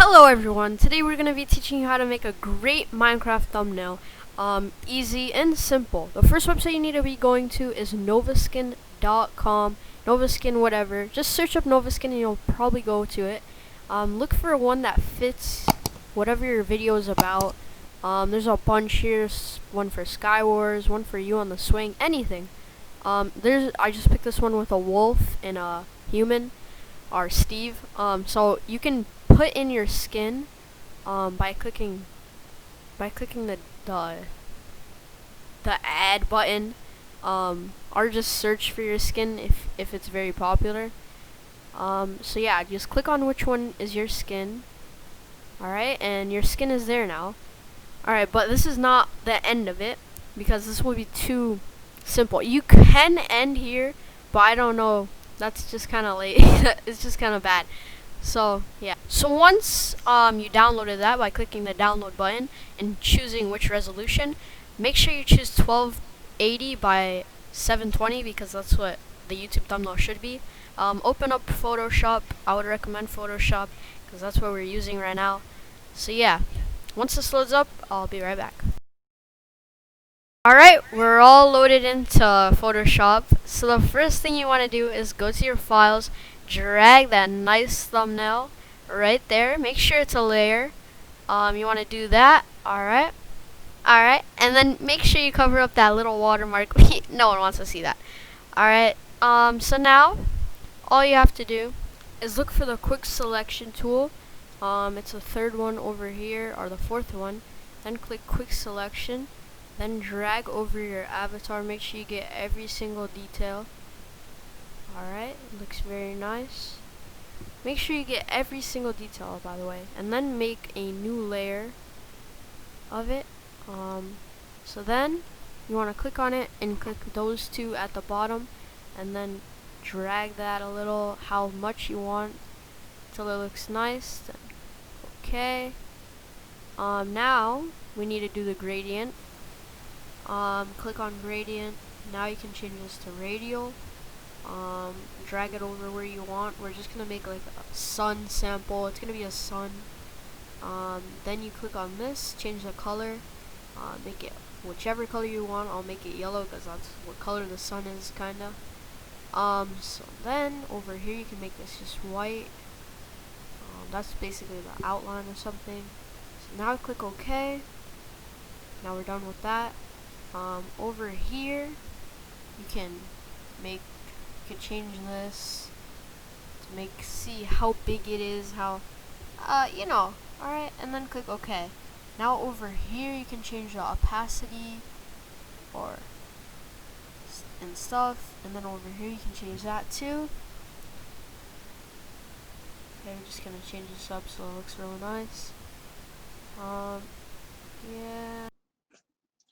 Hello everyone, today we're going to be teaching you how to make a great Minecraft thumbnail. Easy and simple. The first website you need to be going to is novaskin.com, novaskin whatever. Just search up novaskin and you'll probably go to it. Look for one that fits whatever your video is about. There's a bunch here, one for skywars, one for you on the swing, anything. I just picked this one with a wolf and a human, or Steve. So you can put in your skin by clicking the add button, or just search for your skin if it's very popular. So yeah, just click on which one is your skin. Alright, and your skin is there now. Alright, but this is not the end of it, because this will be too simple. You can end here, but I don't know, that's just kind of late. It's just kind of bad. So yeah, so once you downloaded that by clicking the download button and choosing which resolution, make sure you choose 1280 by 720 because that's what the YouTube thumbnail should be. Open up Photoshop. I would recommend Photoshop because that's what we're using right now. So yeah, once this loads up, I'll be right back. Alright, we're all loaded into Photoshop. So the first thing you want to do is go to your files, drag that nice thumbnail right there. Make sure it's a layer. You want to do that. Alright, and then make sure you cover up that little watermark. No one wants to see that. Alright, so now all you have to do is look for the quick selection tool. It's the third one over here, or the fourth one. Then click quick selection. Then drag over your avatar. Make sure you get every single detail. Alright, looks very nice. Make sure you get every single detail, by the way. And then make a new layer of it. So then you want to click on it and click those two at the bottom. And then drag that a little, how much you want, till it looks nice. Then, okay. Now we need to do the gradient. Click on gradient. Now you can change this to radial. Drag it over where you want. We're just gonna make like a sun sample. It's gonna be a sun. Then you click on this, change the color, make it whichever color you want. I'll make it yellow because that's what color the sun is, kinda. So then over here you can make this just white. That's basically the outline or something. So now click OK. Now we're done with that. Over here you can change this to see how big it is, how alright, and then click OK. Now over here you can change the opacity and stuff, and then over here you can change that too. Okay, we're just gonna change this up so it looks really nice. Yeah.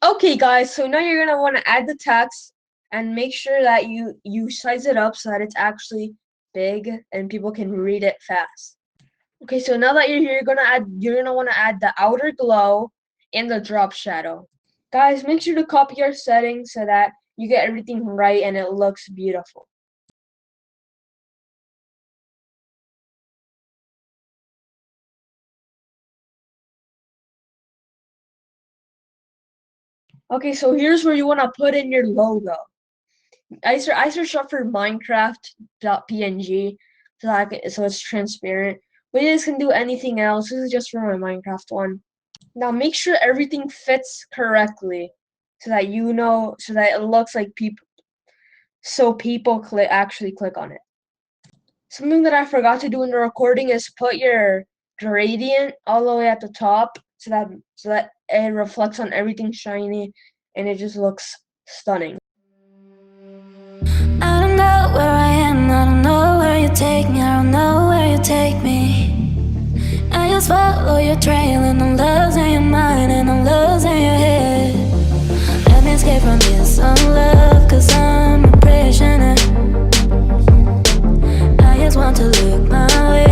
Okay guys, so now you're gonna want to add the text and make sure that you size it up so that it's actually big and people can read it fast. Okay, so now that you're here, you're gonna want to add the outer glow and the drop shadow. Guys, make sure to copy your settings so that you get everything right and it looks beautiful. Okay, so here's where you want to put in your logo. I searched up for Minecraft.png so it's transparent. But you guys can do anything else. This is just for my Minecraft one. Now make sure everything fits correctly so that it looks like people actually click on it. Something that I forgot to do in the recording is put your gradient all the way at the top so that it reflects on everything shiny and it just looks stunning. I don't know where I am, I don't know where you take me, I don't know where you take me. I just follow your trail and I'm losing your mind and I'm losing your head. Let me escape from this love, cause I'm a prisoner. I just want to look my way.